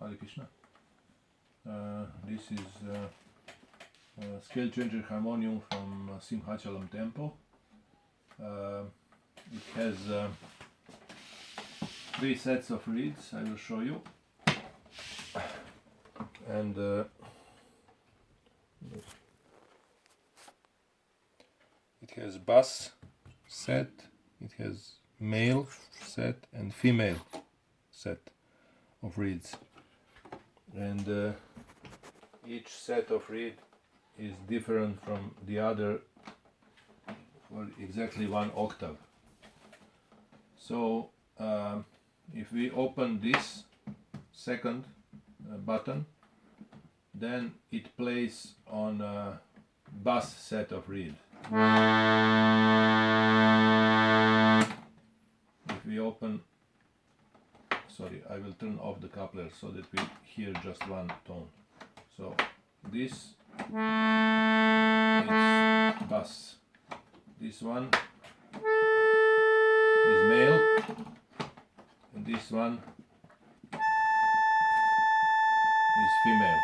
Hare Krishna. This is scale changer harmonium from Simhachalam temple. It has 3 sets of reeds. I will show you. And it has bass set, it has male set and female set of reeds, and each set of reed is different from the other for exactly 1 octave. So if we open this second button, then it plays on a bass set of reed. If we open, sorry, I will turn off the coupler so that we hear just 1 tone. So this is bass, this one is male, and this one is female.